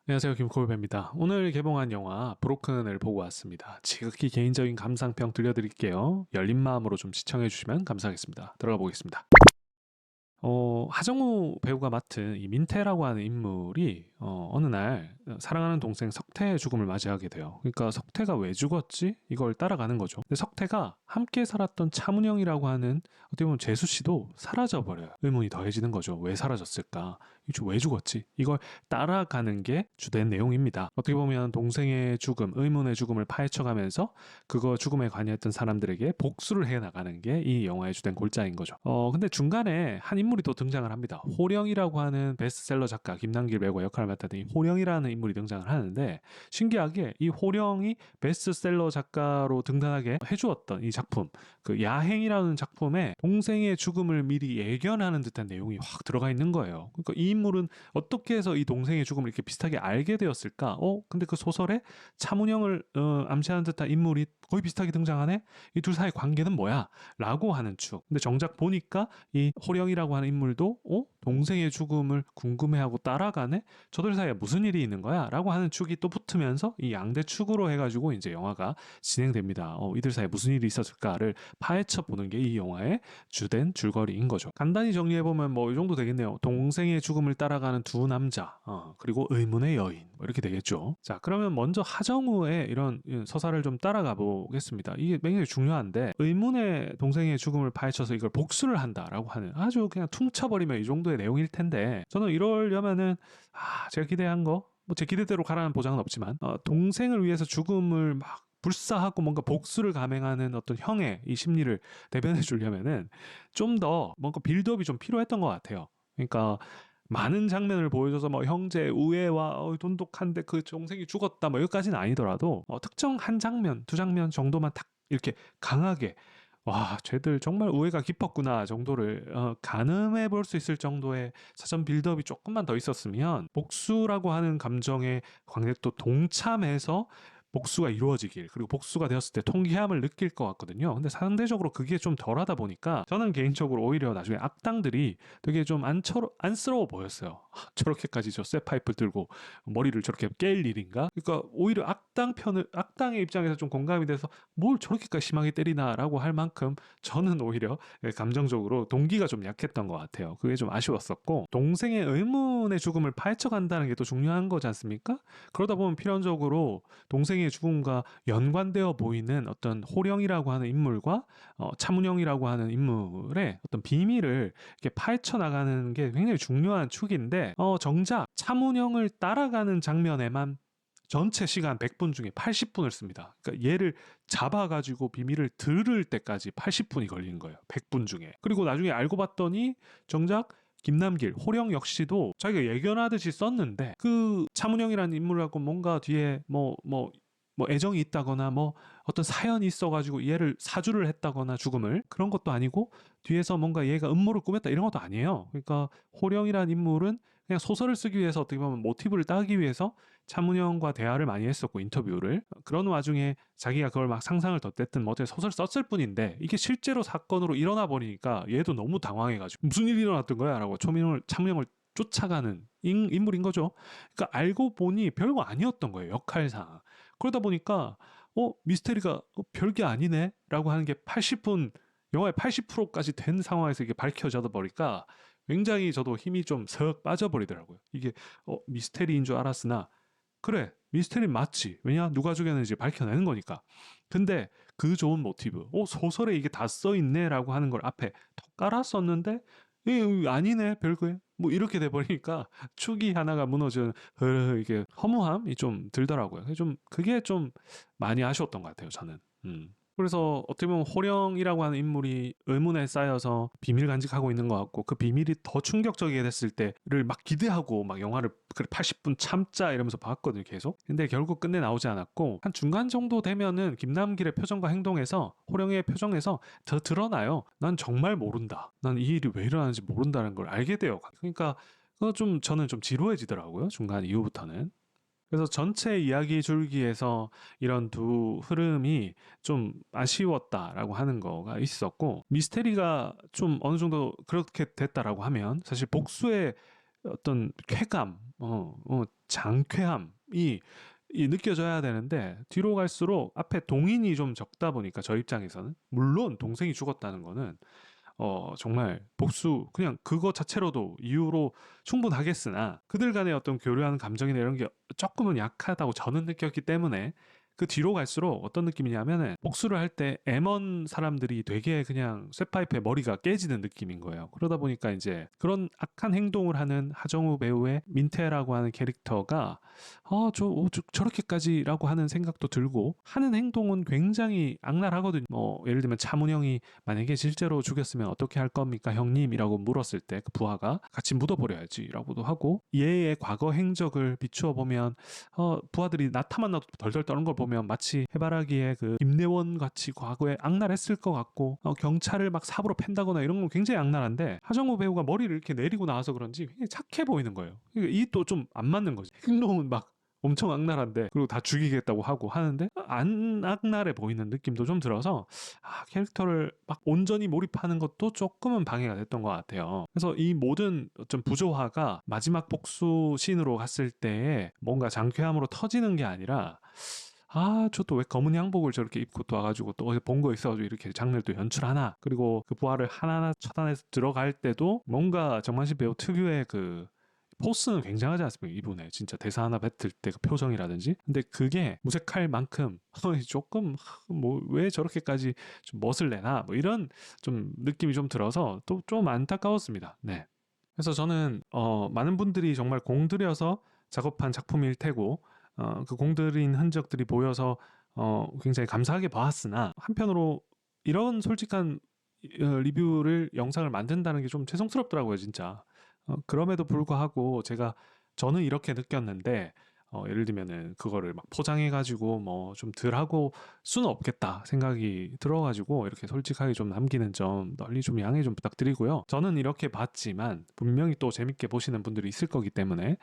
안녕하세요. 김콜배입니다. 오늘 개봉한 영화 브로큰을 보고 왔습니다. 지극히 개인적인 감상평 들려드릴게요. 열린 마음으로 좀 시청해 주시면 감사하겠습니다. 들어가 보겠습니다. 하정우 배우가 맡은 이 민태라고 하는 인물이 어느 날 사랑하는 동생 석태의 죽음을 맞이하게 돼요. 그러니까 석태가 왜 죽었지? 이걸 따라가는 거죠. 근데 석태가 함께 살았던 차문영이라고 하는 어떻게 보면 재수 씨도 사라져 버려요. 의문이 더해지는 거죠. 왜 사라졌을까? 왜 죽었지? 이걸 따라가는 게 주된 내용입니다. 어떻게 보면 동생의 죽음, 의문의 죽음을 파헤쳐가면서 그거 죽음에 관여했던 사람들에게 복수를 해 나가는 게 이 영화의 주된 골자인 거죠. 근데 중간에 한 인물이 또 등장을 합니다. 호령이라고 하는 베스트셀러 작가 김남길 배우가 역할을 맡았던 이 호령이라는 인물이 등장을 하는데 신기하게 이 호령이 베스트셀러 작가로 등단하게 해주었던 이 작품, 그 야행이라는 작품에 동생의 죽음을 미리 예견하는 듯한 내용이 확 들어가 있는 거예요. 그러니까 이 인물은 어떻게 해서 이 동생의 죽음을 이렇게 비슷하게 알게 되었을까? 근데 그 소설에 차문영을 암시하는 듯한 인물이 거의 비슷하게 등장하네? 이 둘 사이의 관계는 뭐야? 라고 하는 축. 근데 정작 보니까 이 호령이라고 하는 인물도 동생의 죽음을 궁금해하고 따라가네? 저들 사이에 무슨 일이 있는 거야? 라고 하는 축이 또 붙으면서 이 양대 축으로 해가지고 이제 영화가 진행됩니다. 이들 사이에 무슨 일이 있었을까를 파헤쳐 보는 게 이 영화의 주된 줄거리인 거죠. 간단히 정리해보면 뭐 이 정도 되겠네요. 동생의 죽음을 따라가는 두 남자, 그리고 의문의 여인, 뭐 이렇게 되겠죠. 자, 그러면 먼저 하정우의 이런 서사를 좀 따라가 보겠습니다. 이게 굉장히 중요한데, 의문의 동생의 죽음을 파헤쳐서 이걸 복수를 한다라고 하는 아주 그냥 퉁쳐버리면 이 정도의 내용일 텐데, 저는 이러려면은, 제가 기대한 거, 뭐 제 기대대로 가라는 보장은 없지만, 동생을 위해서 죽음을 막 불사하고 뭔가 복수를 감행하는 어떤 형의 이 심리를 대변해 주려면은 좀 더 뭔가 빌드업이 좀 필요했던 것 같아요. 그러니까 많은 장면을 보여줘서 뭐 형제 우애와 돈독한데 그 동생이 죽었다 뭐 여기까지는 아니더라도 특정 한 장면, 두 장면 정도만 딱 이렇게 강하게 와, 쟤들 정말 우애가 깊었구나 정도를 가늠해 볼 수 있을 정도의 사전 빌드업이 조금만 더 있었으면 복수라고 하는 감정에 광대 또 동참해서 복수가 이루어지길 그리고 복수가 되었을 때 통쾌함을 느낄 것 같거든요. 근데 상대적으로 그게 좀 덜하다 보니까 저는 개인적으로 오히려 나중에 악당들이 되게 좀 안쓰러워 보였어요. 저렇게까지 저 쇠파이프 들고 머리를 저렇게 깰 일인가? 그러니까 오히려 악당의 입장에서 좀 공감이 돼서 뭘 저렇게까지 심하게 때리나라고 할 만큼 저는 오히려 감정적으로 동기가 좀 약했던 것 같아요. 그게 좀 아쉬웠었고 동생의 의문의 죽음을 파헤쳐 간다는 게 또 중요한 거지 않습니까? 그러다 보면 필연적으로 동생의 죽음과 연관되어 보이는 어떤 호령이라고 하는 인물과 차문영이라고 하는 인물의 어떤 비밀을 이렇게 파헤쳐 나가는 게 굉장히 중요한 축인데 정작 차문영을 따라가는 장면에만 전체 시간 100분 중에 80분을 씁니다. 그러니까 얘를 잡아가지고 비밀을 들을 때까지 80분이 걸리는 거예요. 100분 중에. 그리고 나중에 알고 봤더니 정작 김남길, 호령 역시도 자기가 예견하듯이 썼는데 그 차문영이라는 인물하고 뭔가 뒤에 뭐 애정이 있다거나 뭐 어떤 사연이 있어가지고 얘를 사주를 했다거나 죽음을 그런 것도 아니고 뒤에서 뭔가 얘가 음모를 꾸몄다 이런 것도 아니에요. 그러니까 호령이라는 인물은 그냥 소설을 쓰기 위해서 어떻게 보면 모티브를 따기 위해서 차문영과 대화를 많이 했었고 인터뷰를 그런 와중에 자기가 그걸 막 상상을 덧댔든 뭐 어떻게 소설 썼을 뿐인데 이게 실제로 사건으로 일어나 버리니까 얘도 너무 당황해가지고 무슨 일이 일어났던 거야? 라고 차문영을 쫓아가는 인물인 거죠. 그러니까 알고 보니 별거 아니었던 거예요. 역할상. 그러다 보니까 미스테리가 별게 아니네 라고 하는 게 80분 영화의 80%까지 된 상황에서 이게 밝혀져 버리니까 굉장히 저도 힘이 좀 석 빠져버리더라고요. 이게 미스테리인 줄 알았으나 그래 미스테리 맞지. 왜냐 누가 죽였는지 밝혀내는 거니까. 근데 그 좋은 모티브 소설에 이게 다 써있네 라고 하는 걸 앞에 턱 깔았었는데 아니네 별거에 뭐 이렇게 돼버리니까 축이 하나가 무너지는 이게 허무함이 좀 들더라고요. 그게 좀 많이 아쉬웠던 것 같아요 저는. 그래서 어떻게 보면 호령이라고 하는 인물이 의문에 쌓여서 비밀 간직하고 있는 것 같고 그 비밀이 더 충격적이게 됐을 때를 막 기대하고 막 영화를 그래 80분 참자 이러면서 봤거든요 계속. 근데 결국 끝내 나오지 않았고 한 중간 정도 되면은 김남길의 표정과 행동에서 호령의 표정에서 더 드러나요. 난 정말 모른다. 난 이 일이 왜 일어나는지 모른다는 걸 알게 돼요. 그러니까 그거 좀 저는 좀 지루해지더라고요 중간 이후부터는. 그래서 전체 이야기 줄기에서 이런 두 흐름이 좀 아쉬웠다라고 하는 거가 있었고 미스테리가 좀 어느 정도 그렇게 됐다라고 하면 사실 복수의 어떤 쾌감, 장쾌함이 이 느껴져야 되는데 뒤로 갈수록 앞에 동인이 좀 적다 보니까 저 입장에서는 물론 동생이 죽었다는 거는 정말 복수 그냥 그거 자체로도 이유로 충분하겠으나 그들 간의 어떤 교류하는 감정이나 이런 게 조금은 약하다고 저는 느꼈기 때문에 그 뒤로 갈수록 어떤 느낌이냐면은 복수를 할 때 M1 사람들이 되게 그냥 쇠파이프에 머리가 깨지는 느낌인 거예요. 그러다 보니까 이제 그런 악한 행동을 하는 하정우 배우의 민태라고 하는 캐릭터가 저렇게까지라고 하는 생각도 들고 하는 행동은 굉장히 악랄하거든요. 뭐 예를 들면 차문영이 만약에 실제로 죽였으면 어떻게 할 겁니까 형님이라고 물었을 때 그 부하가 같이 묻어버려야지라고도 하고 얘의 과거 행적을 비추어 보면 부하들이 나타만 나도 덜덜 떠는 걸 보면 마치 해바라기의 그 김래원 같이 과거에 악랄했을 것 같고 경찰을 막 삽으로 팬다거나 이런 건 굉장히 악랄한데 하정우 배우가 머리를 이렇게 내리고 나와서 그런지 굉장히 착해 보이는 거예요. 이 또 좀 안 맞는 거지. 행동은 막 엄청 악랄한데 그리고 다 죽이겠다고 하고 하는데 안 악랄해 보이는 느낌도 좀 들어서 캐릭터를 막 온전히 몰입하는 것도 조금은 방해가 됐던 것 같아요. 그래서 이 모든 좀 부조화가 마지막 복수 씬으로 갔을 때에 뭔가 장쾌함으로 터지는 게 아니라 저 또 왜 검은 양복을 저렇게 입고 또 와가지고 또 어디서 본 거 있어가지고 이렇게 장면을 또 연출하나 그리고 그 부하를 하나하나 처단해서 들어갈 때도 뭔가 정만식 배우 특유의 그 포스는 굉장하지 않습니까? 이분의 진짜 대사 하나 뱉을 때 그 표정이라든지 근데 그게 무색할 만큼 조금 뭐 왜 저렇게까지 좀 멋을 내나 뭐 이런 좀 느낌이 좀 들어서 또 좀 안타까웠습니다. 네. 그래서 저는 많은 분들이 정말 공들여서 작업한 작품일 테고 그 공들인 흔적들이 보여서 굉장히 감사하게 봤으나 한편으로 이런 솔직한 리뷰를 영상을 만든다는 게 좀 죄송스럽더라고요 진짜. 그럼에도 불구하고 저는 이렇게 느꼈는데 예를 들면은 그거를 막 포장해가지고 뭐 좀 덜하고 수는 없겠다 생각이 들어가지고 이렇게 솔직하게 좀 남기는 점 널리 좀 양해 좀 부탁드리고요. 저는 이렇게 봤지만 분명히 또 재밌게 보시는 분들이 있을 거기 때문에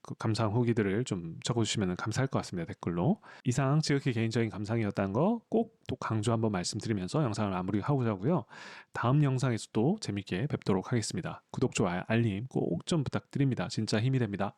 그 감상 후기들을 좀 적어주시면 감사할 것 같습니다. 댓글로. 이상 지극히 개인적인 감상이었다는 거 꼭 또 강조 한번 말씀드리면서 영상을 마무리하고자 하고요. 다음 영상에서 또 재밌게 뵙도록 하겠습니다. 구독, 좋아요, 알림 꼭 좀 부탁드립니다. 진짜 힘이 됩니다.